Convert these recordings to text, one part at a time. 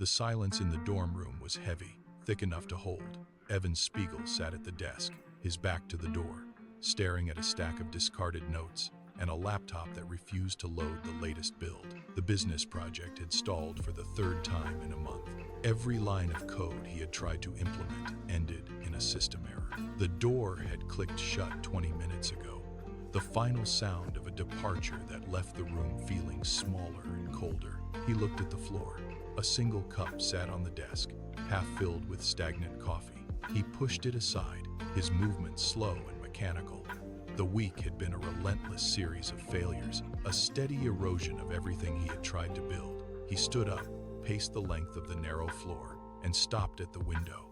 The silence in the dorm room was heavy, thick enough to hold. Evan Spiegel sat at the desk, his back to the door, staring at a stack of discarded notes and a laptop that refused to load the latest build. The business project had stalled for the third time in a month. Every line of code he had tried to implement ended in a system error. The door had clicked shut 20 minutes ago, the final sound of a departure that left the room feeling smaller and colder. He looked at the floor. A single cup sat on the desk, half filled with stagnant coffee. He pushed it aside, his movements slow and mechanical. The week had been a relentless series of failures, a steady erosion of everything he had tried to build. He stood up, paced the length of the narrow floor, and stopped at the window.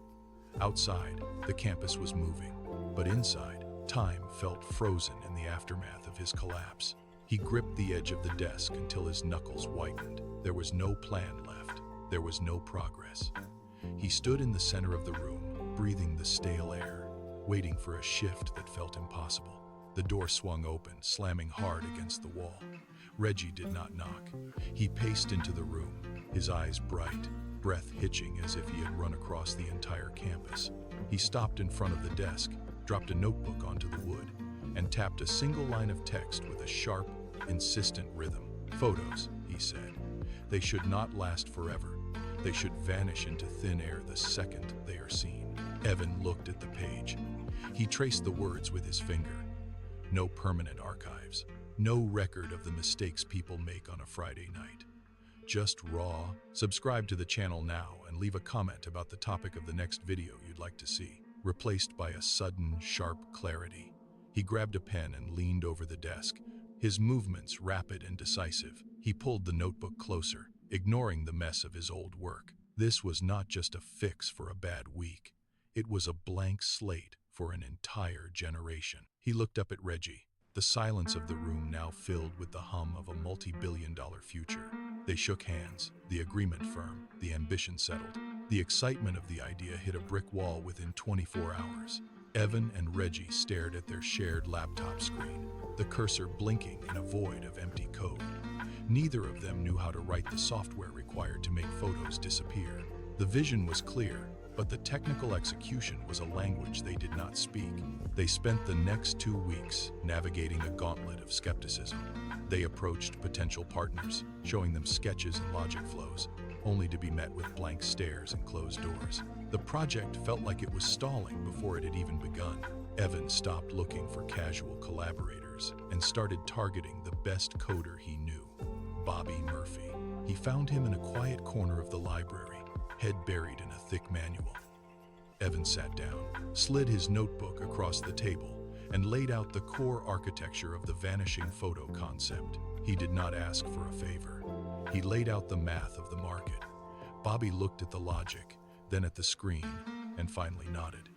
Outside, the campus was moving, but inside, time felt frozen in the aftermath of his collapse. He gripped the edge of the desk until his knuckles whitened. There was no plan left. There was no progress. He stood in the center of the room, breathing the stale air, waiting for a shift that felt impossible. The door swung open, slamming hard against the wall. Reggie did not knock. He paced into the room, his eyes bright, breath hitching as if he had run across the entire campus. He stopped in front of the desk, dropped a notebook onto the wood, and tapped a single line of text with a sharp, insistent rhythm. "Photos," he said. "They should not last forever. They should vanish into thin air the second they are seen." Evan looked at the page. He traced the words with his finger. No permanent archives. No record of the mistakes people make on a Friday night. Just raw. Subscribe to the channel now and leave a comment about the topic of the next video you'd like to see. Replaced by a sudden, sharp clarity. He grabbed a pen and leaned over the desk, his movements rapid and decisive. He pulled the notebook closer, ignoring the mess of his old work. This was not just a fix for a bad week. It was a blank slate for an entire generation. He looked up at Reggie, the silence of the room now filled with the hum of a multi-billion-dollar future. They shook hands, the agreement firm, the ambition settled. The excitement of the idea hit a brick wall within 24 hours. Evan and Reggie stared at their shared laptop screen, the cursor blinking in a void of empty code. Neither of them knew how to write the software required to make photos disappear. The vision was clear, but the technical execution was a language they did not speak. They spent the next 2 weeks navigating a gauntlet of skepticism. They approached potential partners, showing them sketches and logic flows, only to be met with blank stares and closed doors. The project felt like it was stalling before it had even begun. Evan stopped looking for casual collaborators and started targeting the best coder he knew, Bobby Murphy. He found him in a quiet corner of the library, head buried in a thick manual. Evan sat down, slid his notebook across the table, and laid out the core architecture of the vanishing photo concept. He did not ask for a favor. He laid out the math of the market. Bobby looked at the logic, then at the screen, and finally nodded.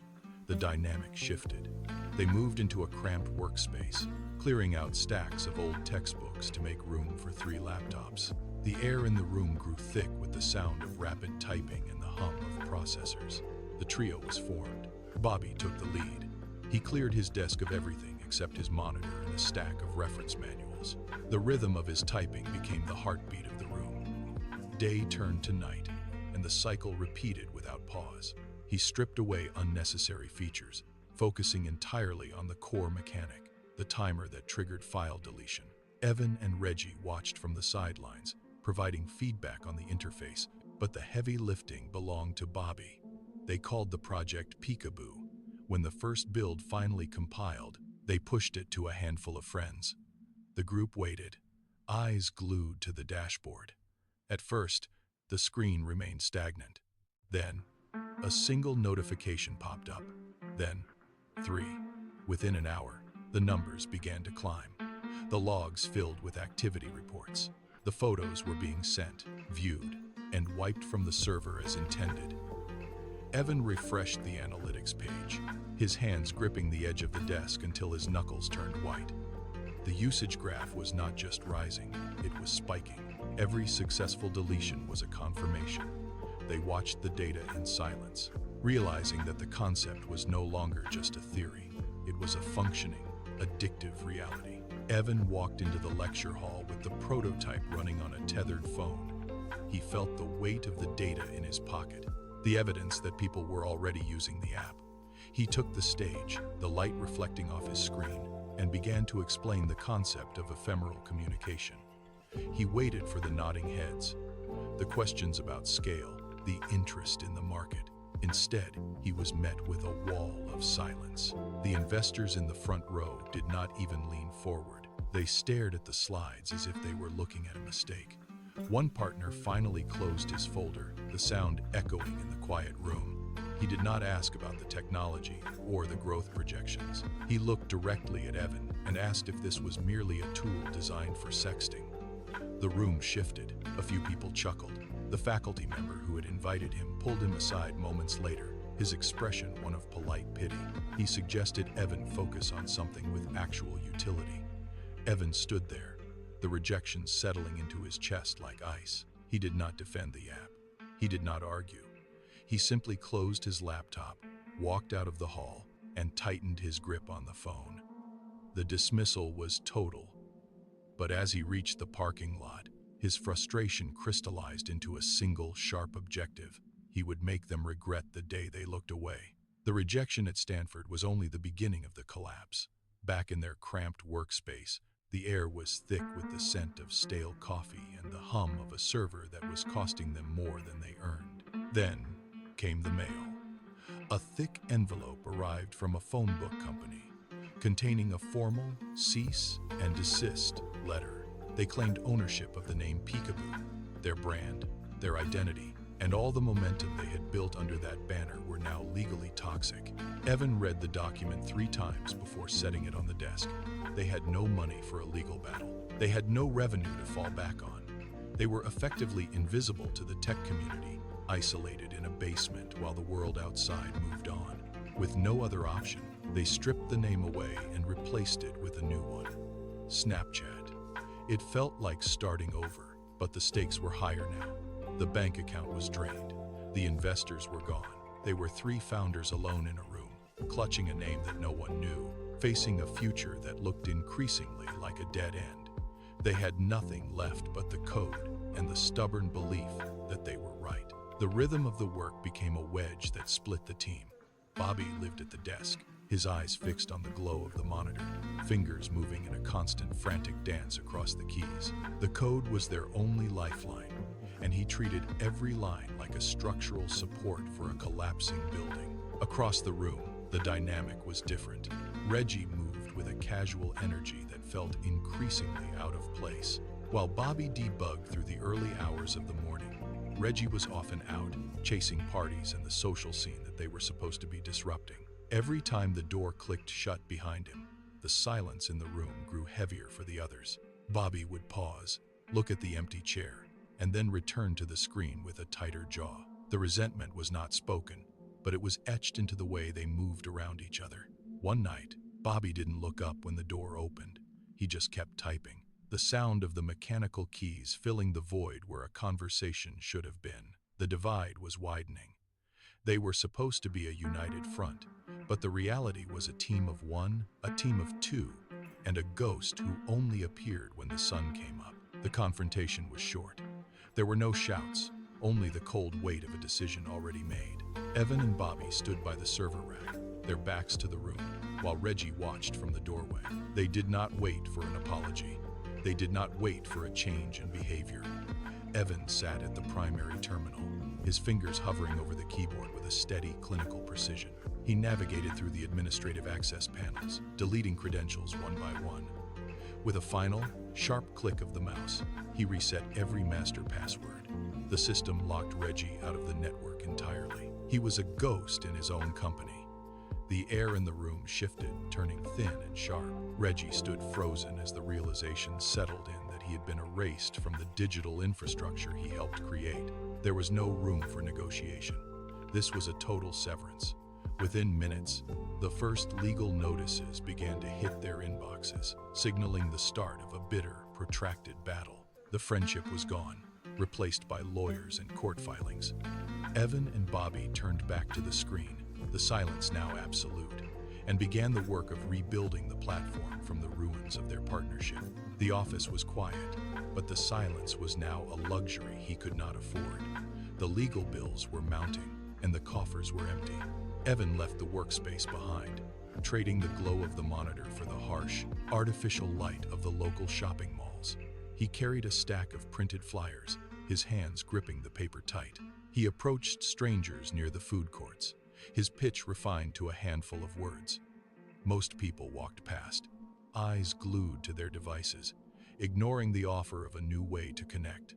The dynamic shifted. They moved into a cramped workspace, clearing out stacks of old textbooks to make room for 3 laptops. The air in the room grew thick with the sound of rapid typing and the hum of processors. The trio was formed. Bobby took the lead. He cleared his desk of everything except his monitor and a stack of reference manuals. The rhythm of his typing became the heartbeat of the room. Day turned to night, and the cycle repeated without pause. He stripped away unnecessary features, focusing entirely on the core mechanic, the timer that triggered file deletion. Evan and Reggie watched from the sidelines, providing feedback on the interface, but the heavy lifting belonged to Bobby. They called the project Peekaboo. When the first build finally compiled, they pushed it to a handful of friends. The group waited, eyes glued to the dashboard. At first, the screen remained stagnant. Then, a single notification popped up. Then, 3. Within an hour, the numbers began to climb. The logs filled with activity reports. The photos were being sent, viewed, and wiped from the server as intended. Evan refreshed the analytics page, his hands gripping the edge of the desk until his knuckles turned white. The usage graph was not just rising, it was spiking. Every successful deletion was a confirmation. They watched the data in silence, realizing that the concept was no longer just a theory. It was a functioning, addictive reality. Evan walked into the lecture hall with the prototype running on a tethered phone. he felt the weight of the data in his pocket, the evidence that people were already using the app. He took the stage, the light reflecting off his screen, and began to explain the concept of ephemeral communication. He waited for the nodding heads, the questions about scale, the interest in the market. Instead, he was met with a wall of silence. The investors in the front row did not even lean forward. They stared at the slides as if they were looking at a mistake. One partner finally closed his folder, the sound echoing in the quiet room. He did not ask about the technology or the growth projections. He looked directly at Evan and asked if this was merely a tool designed for sexting. The room shifted. A few people chuckled. The faculty member who had invited him pulled him aside moments later, his expression one of polite pity. He suggested Evan focus on something with actual utility. Evan stood there, the rejection settling into his chest like ice. He did not defend the app. He did not argue. He simply closed his laptop, walked out of the hall, and tightened his grip on the phone. The dismissal was total. But as he reached the parking lot, his frustration crystallized into a single sharp objective. He would make them regret the day they looked away. The rejection at Stanford was only the beginning of the collapse. Back in their cramped workspace, the air was thick with the scent of stale coffee and the hum of a server that was costing them more than they earned. Then came the mail. A thick envelope arrived from a phone book company, containing a formal cease and desist letter. They claimed ownership of the name Peekaboo, their brand, their identity, and all the momentum they had built under that banner were now legally toxic. Evan read the document 3 times before setting it on the desk. They had no money for a legal battle. They had no revenue to fall back on. They were effectively invisible to the tech community, isolated in a basement while the world outside moved on. With no other option, they stripped the name away and replaced it with a new one: Snapchat. It felt like starting over, but the stakes were higher now. The bank account was drained. The investors were gone. They were 3 founders alone in a room, clutching a name that no one knew, facing a future that looked increasingly like a dead end. They had nothing left but the code and the stubborn belief that they were right. The rhythm of the work became a wedge that split the team. Bobby lived at the desk, his eyes fixed on the glow of the monitor, fingers moving in a constant frantic dance across the keys. The code was their only lifeline, and he treated every line like a structural support for a collapsing building. Across the room, the dynamic was different. Reggie moved with a casual energy that felt increasingly out of place. While Bobby debugged through the early hours of the morning, Reggie was often out, chasing parties and the social scene that they were supposed to be disrupting. Every time the door clicked shut behind him, the silence in the room grew heavier for the others. Bobby would pause, look at the empty chair, and then return to the screen with a tighter jaw. The resentment was not spoken, but it was etched into the way they moved around each other. One night, Bobby didn't look up when the door opened. He just kept typing, the sound of the mechanical keys filling the void where a conversation should have been. The divide was widening. They were supposed to be a united front, but the reality was a team of 1, a team of 2, and a ghost who only appeared when the sun came up. The confrontation was short. There were no shouts, only the cold weight of a decision already made. Evan and Bobby stood by the server rack, their backs to the room, while Reggie watched from the doorway. They did not wait for an apology. They did not wait for a change in behavior. Evan sat at the primary terminal, his fingers hovering over the keyboard with a steady, clinical precision. He navigated through the administrative access panels, deleting credentials one by one. With a final, sharp click of the mouse, he reset every master password. The system locked Reggie out of the network entirely. He was a ghost in his own company. The air in the room shifted, turning thin and sharp. Reggie stood frozen as the realization settled in that he had been erased from the digital infrastructure he helped create. There was no room for negotiation. This was a total severance. Within minutes, the first legal notices began to hit their inboxes, signaling the start of a bitter, protracted battle. The friendship was gone, replaced by lawyers and court filings. Evan and Bobby turned back to the screen, the silence now absolute, and began the work of rebuilding the platform from the ruins of their partnership. The office was quiet. But the silence was now a luxury he could not afford. The legal bills were mounting, and the coffers were empty. Evan left the workspace behind, trading the glow of the monitor for the harsh, artificial light of the local shopping malls. He carried a stack of printed flyers, his hands gripping the paper tight. He approached strangers near the food courts, his pitch refined to a handful of words. Most people walked past, eyes glued to their devices, ignoring the offer of a new way to connect.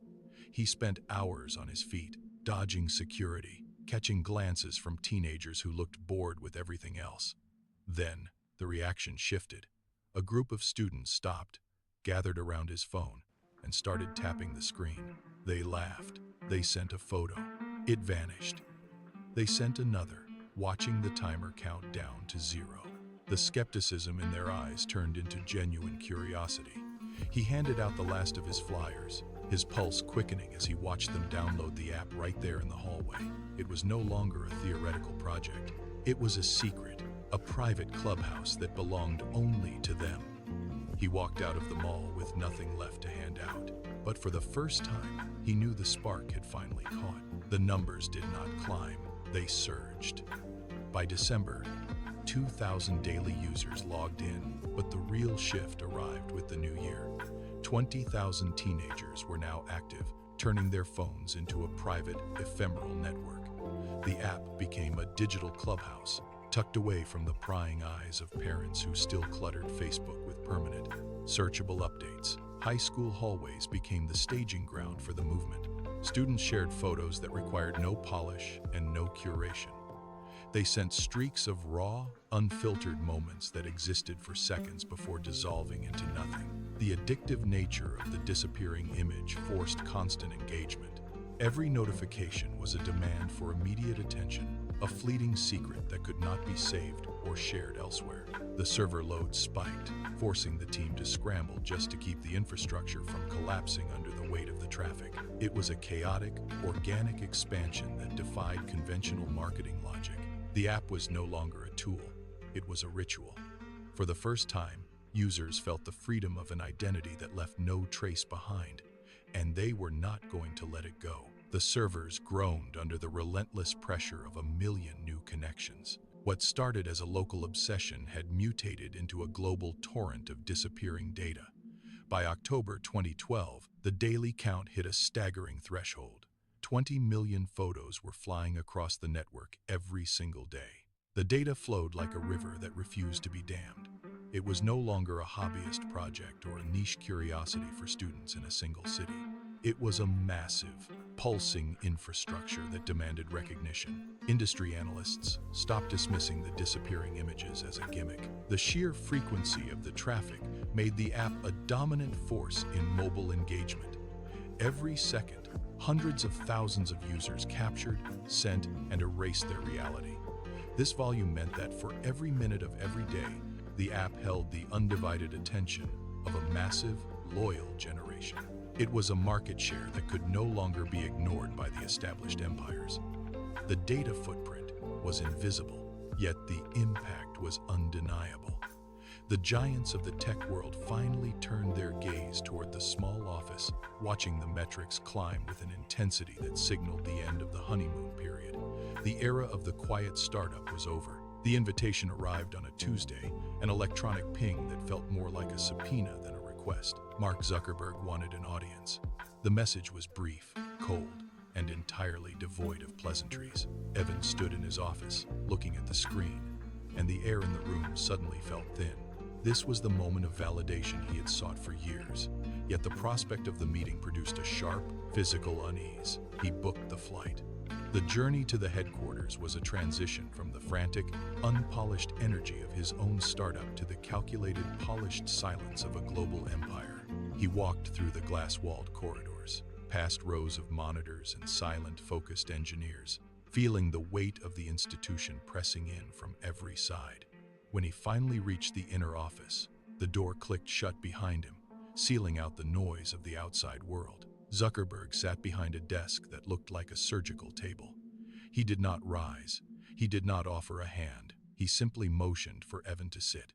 He spent hours on his feet, dodging security, catching glances from teenagers who looked bored with everything else. Then, the reaction shifted. A group of students stopped, gathered around his phone, and started tapping the screen. They laughed. They sent a photo. It vanished. They sent another, watching the timer count down to 0. The skepticism in their eyes turned into genuine curiosity. He handed out the last of his flyers, his pulse quickening as he watched them download the app right there in the hallway. It was no longer a theoretical project. It was a secret, a private clubhouse that belonged only to them. He walked out of the mall with nothing left to hand out. But for the first time, he knew the spark had finally caught. The numbers did not climb, they surged. By December, 2,000 daily users logged in, but the real shift arrived with the new year. 20,000 teenagers were now active, turning their phones into a private, ephemeral network. The app became a digital clubhouse, tucked away from the prying eyes of parents who still cluttered Facebook with permanent, searchable updates. High school hallways became the staging ground for the movement. Students shared photos that required no polish and no curation. They sent streaks of raw, unfiltered moments that existed for seconds before dissolving into nothing. The addictive nature of the disappearing image forced constant engagement. Every notification was a demand for immediate attention, a fleeting secret that could not be saved or shared elsewhere. The server load spiked, forcing the team to scramble just to keep the infrastructure from collapsing under the weight of the traffic. It was a chaotic, organic expansion that defied conventional marketing logic. The app was no longer a tool, it was a ritual. For the first time, users felt the freedom of an identity that left no trace behind, and they were not going to let it go. The servers groaned under the relentless pressure of 1 million new connections. What started as a local obsession had mutated into a global torrent of disappearing data. By October 2012, the daily count hit a staggering threshold. 20 million photos were flying across the network every single day. The data flowed like a river that refused to be dammed. It was no longer a hobbyist project or a niche curiosity for students in a single city. It was a massive, pulsing infrastructure that demanded recognition. Industry analysts stopped dismissing the disappearing images as a gimmick. The sheer frequency of the traffic made the app a dominant force in mobile engagement. Every second, hundreds of thousands of users captured, sent, and erased their reality. This volume meant that for every minute of every day, the app held the undivided attention of a massive, loyal generation. It was a market share that could no longer be ignored by the established empires. The data footprint was invisible, yet the impact was undeniable. The giants of the tech world finally turned their gaze toward the small office, watching the metrics climb with an intensity that signaled the end of the honeymoon period. The era of the quiet startup was over. The invitation arrived on a Tuesday, an electronic ping that felt more like a subpoena than a request. Mark Zuckerberg wanted an audience. The message was brief, cold, and entirely devoid of pleasantries. Evan stood in his office, looking at the screen, and the air in the room suddenly felt thin. This was the moment of validation he had sought for years, yet the prospect of the meeting produced a sharp, physical unease. He booked the flight. The journey to the headquarters was a transition from the frantic, unpolished energy of his own startup to the calculated, polished silence of a global empire. He walked through the glass-walled corridors, past rows of monitors and silent, focused engineers, feeling the weight of the institution pressing in from every side. When he finally reached the inner office, the door clicked shut behind him, sealing out the noise of the outside world. Zuckerberg sat behind a desk that looked like a surgical table. He did not rise. He did not offer a hand. He simply motioned for Evan to sit.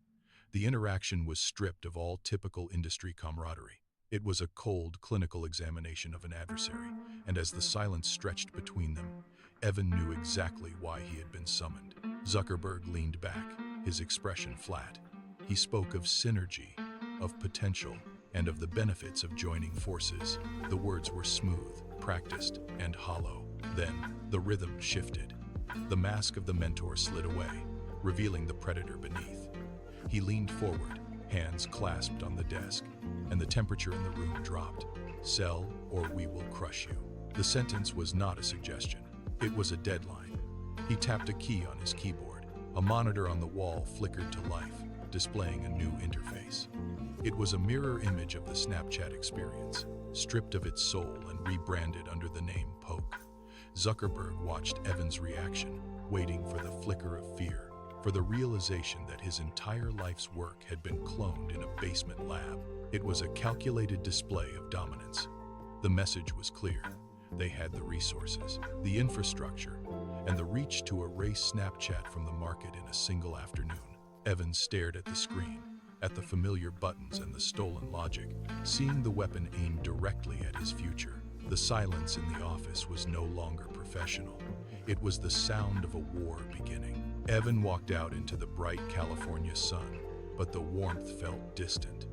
The interaction was stripped of all typical industry camaraderie. It was a cold, clinical examination of an adversary, and as the silence stretched between them, Evan knew exactly why he had been summoned. Zuckerberg leaned back, his expression flat. He spoke of synergy, of potential, and of the benefits of joining forces. The words were smooth, practiced, and hollow. Then, the rhythm shifted. The mask of the mentor slid away, revealing the predator beneath. He leaned forward, hands clasped on the desk, and the temperature in the room dropped. "Sell, or we will crush you." The sentence was not a suggestion. It was a deadline. He tapped a key on his keyboard. A monitor on the wall flickered to life, displaying a new interface. It was a mirror image of the Snapchat experience, stripped of its soul and rebranded under the name Poke. Zuckerberg watched Evan's reaction, waiting for the flicker of fear, for the realization that his entire life's work had been cloned in a basement lab. It was a calculated display of dominance. The message was clear. They had the resources, the infrastructure, and the reach to erase Snapchat from the market in a single afternoon. Evan stared at the screen, at the familiar buttons and the stolen logic, seeing the weapon aimed directly at his future. The silence in the office was no longer professional. It was the sound of a war beginning. Evan walked out into the bright California sun, but the warmth felt distant.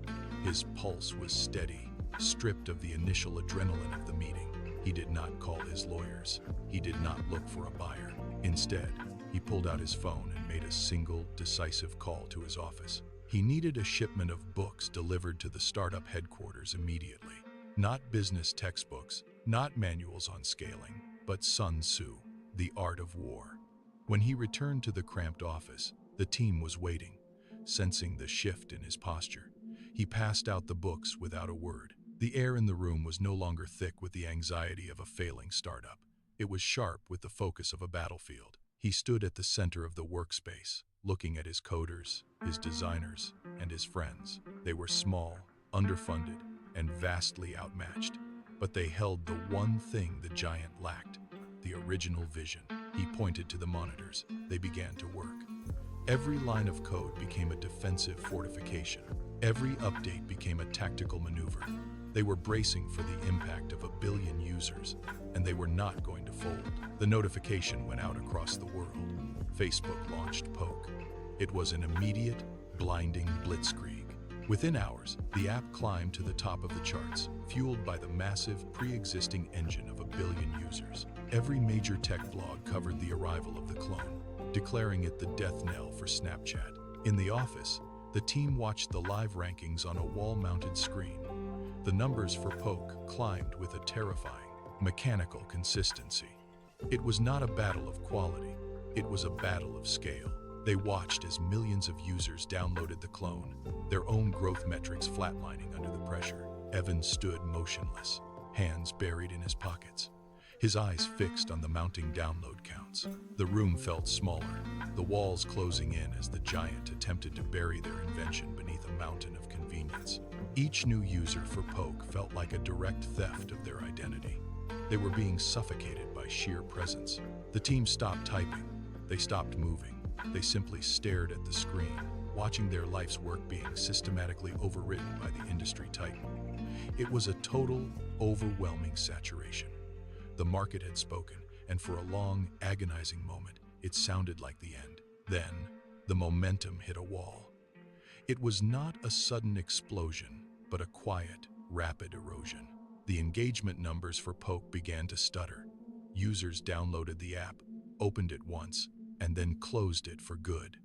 His pulse was steady, stripped of the initial adrenaline of the meeting. He did not call his lawyers. He did not look for a buyer. Instead, he pulled out his phone and made a single, decisive call to his office. He needed a shipment of books delivered to the startup headquarters immediately. Not business textbooks, not manuals on scaling, but Sun Tzu, The Art of War. When he returned to the cramped office, the team was waiting, sensing the shift in his posture. He passed out the books without a word. The air in the room was no longer thick with the anxiety of a failing startup. It was sharp with the focus of a battlefield. He stood at the center of the workspace, looking at his coders, his designers, and his friends. They were small, underfunded, and vastly outmatched, but they held the one thing the giant lacked: the original vision. He pointed to the monitors. They began to work. Every line of code became a defensive fortification. Every update became a tactical maneuver. They were bracing for the impact of 1 billion users, and they were not going to fold. The notification went out across the world. Facebook launched Poke. It was an immediate, blinding blitzkrieg. Within hours, the app climbed to the top of the charts, fueled by the massive, pre-existing engine of 1 billion users. Every major tech blog covered the arrival of the clone, declaring it the death knell for Snapchat. In the office, the team watched the live rankings on a wall-mounted screen. The numbers for Poke climbed with a terrifying, mechanical consistency. It was not a battle of quality, it was a battle of scale. They watched as millions of users downloaded the clone, their own growth metrics flatlining under the pressure. Evan stood motionless, hands buried in his pockets, his eyes fixed on the mounting download counts. The room felt smaller, the walls closing in as the giant attempted to bury their invention beneath a mountain of convenience. Each new user for Poke felt like a direct theft of their identity. They were being suffocated by sheer presence. The team stopped typing. They stopped moving. They simply stared at the screen, watching their life's work being systematically overwritten by the industry titan. It was a total, overwhelming saturation. The market had spoken, and for a long, agonizing moment, it sounded like the end. Then, the momentum hit a wall. It was not a sudden explosion, but a quiet, rapid erosion. The engagement numbers for Poke began to stutter. Users downloaded the app, opened it once, and then closed it for good.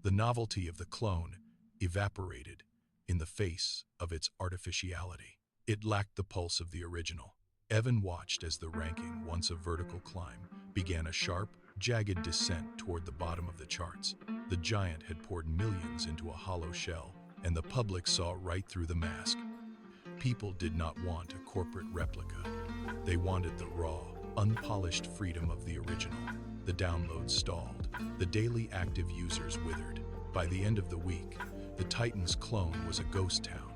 The novelty of the clone evaporated in the face of its artificiality. It lacked the pulse of the original. Evan watched as the ranking, once a vertical climb, began a sharp, jagged descent toward the bottom of the charts. The giant had poured millions into a hollow shell, and the public saw right through the mask. People did not want a corporate replica. They wanted the raw, unpolished freedom of the original. The downloads stalled. The daily active users withered. By the end of the week, the Titan's clone was a ghost town,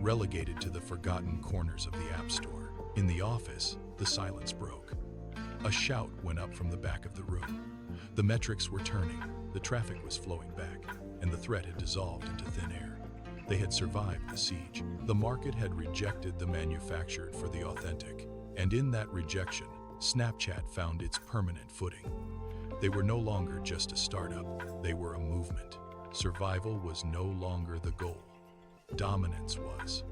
relegated to the forgotten corners of the App Store. In the office, the silence broke. A shout went up from the back of the room. The metrics were turning, the traffic was flowing back, and the threat had dissolved into thin air. They had survived the siege. The market had rejected the manufactured for the authentic. And in that rejection, Snapchat found its permanent footing. They were no longer just a startup, they were a movement. Survival was no longer the goal. Dominance was.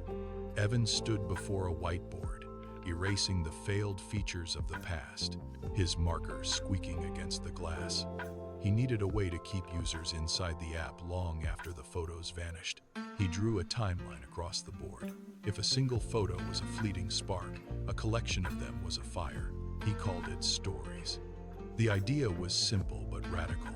Evan stood before a whiteboard, erasing the failed features of the past, his marker squeaking against the glass. He needed a way to keep users inside the app long after the photos vanished. He drew a timeline across the board. If a single photo was a fleeting spark, a collection of them was a fire. He called it stories. The idea was simple but radical.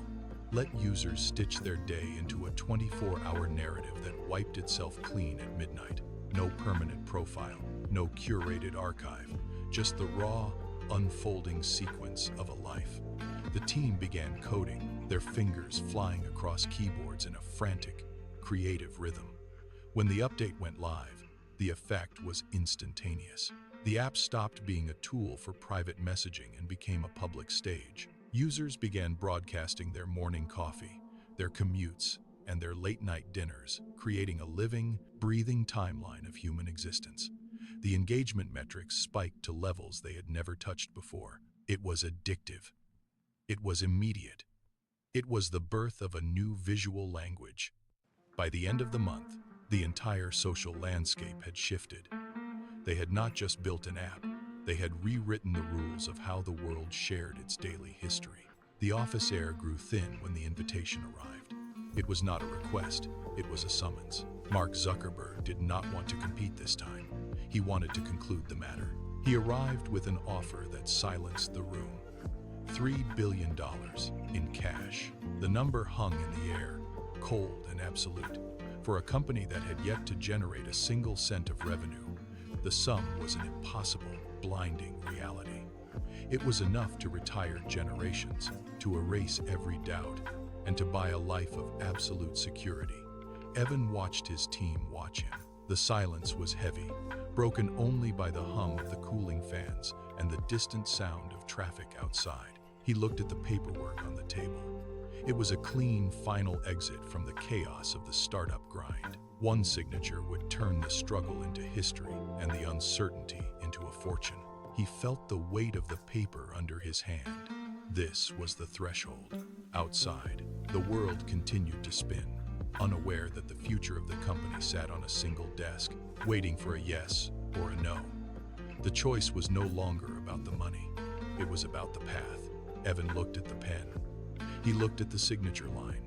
Let users stitch their day into a 24-hour narrative that wiped itself clean at midnight. No permanent profile, no curated archive, just the raw, unfolding sequence of a life. The team began coding, their fingers flying across keyboards in a frantic, creative rhythm. When the update went live, the effect was instantaneous. The app stopped being a tool for private messaging and became a public stage. Users began broadcasting their morning coffee, their commutes, and their late-night dinners, creating a living, breathing timeline of human existence. The engagement metrics spiked to levels they had never touched before. It was addictive. It was immediate. It was the birth of a new visual language. By the end of the month, the entire social landscape had shifted. They had not just built an app, they had rewritten the rules of how the world shared its daily history. The office air grew thin when the invitation arrived. It was not a request, it was a summons. Mark Zuckerberg did not want to compete this time. He wanted to conclude the matter. He arrived with an offer that silenced the room. $3 billion in cash. The number hung in the air, cold and absolute. For a company that had yet to generate a single cent of revenue, the sum was an impossible, blinding reality. It was enough to retire generations, to erase every doubt, and to buy a life of absolute security. Evan watched his team watch him. The silence was heavy, broken only by the hum of the cooling fans and the distant sound of traffic outside. He looked at the paperwork on the table. It was a clean, final exit from the chaos of the startup grind. One signature would turn the struggle into history and the uncertainty into a fortune. He felt the weight of the paper under his hand. This was the threshold. Outside, the world continued to spin, unaware that the future of the company sat on a single desk, waiting for a yes or a no. The choice was no longer about the money. It was about the path. Evan looked at the pen. He looked at the signature line.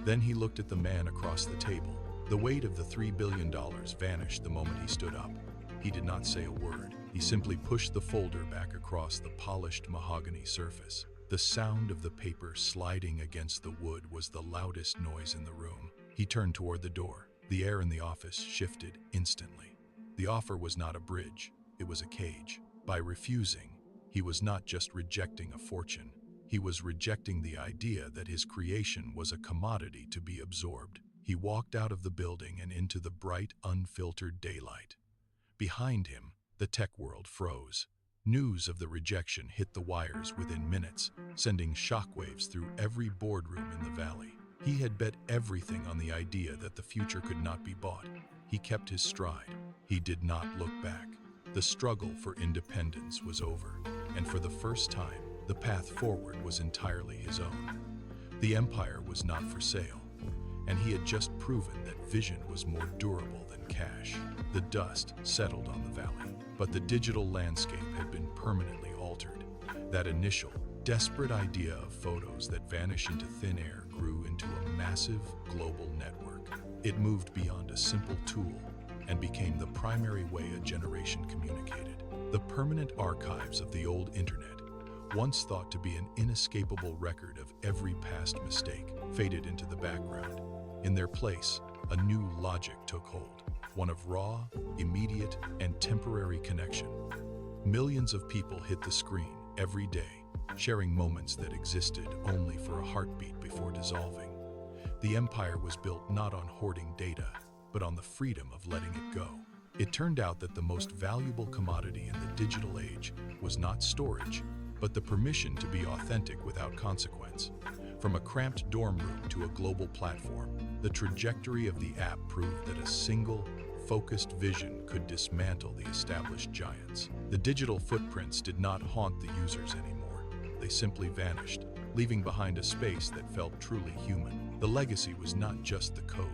Then he looked at the man across the table. The weight of the $3 billion vanished the moment he stood up. He did not say a word. He simply pushed the folder back across the polished mahogany surface. The sound of the paper sliding against the wood was the loudest noise in the room. He turned toward the door. The air in the office shifted instantly. The offer was not a bridge, it was a cage. By refusing, he was not just rejecting a fortune, he was rejecting the idea that his creation was a commodity to be absorbed. He walked out of the building and into the bright, unfiltered daylight. Behind him, the tech world froze. News of the rejection hit the wires within minutes, sending shockwaves through every boardroom in the valley. He had bet everything on the idea that the future could not be bought. He kept his stride. He did not look back. The struggle for independence was over, and for the first time, the path forward was entirely his own. The empire was not for sale, and he had just proven that vision was more durable than cash. The dust settled on the valley, but the digital landscape had been permanently altered. That initial, desperate idea of photos that vanish into thin air grew into a massive global network. It moved beyond a simple tool and became the primary way a generation communicated. The permanent archives of the old internet, once thought to be an inescapable record of every past mistake, faded into the background. In their place, a new logic took hold, one of raw, immediate, and temporary connection. Millions of people hit the screen every day, sharing moments that existed only for a heartbeat before dissolving. The empire was built not on hoarding data, but on the freedom of letting it go. It turned out that the most valuable commodity in the digital age was not storage, but the permission to be authentic without consequence. From a cramped dorm room to a global platform, the trajectory of the app proved that a single, focused vision could dismantle the established giants. The digital footprints did not haunt the users anymore. They simply vanished, leaving behind a space that felt truly human. The legacy was not just the code,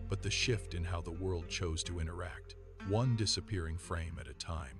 but the shift in how the world chose to interact, one disappearing frame at a time.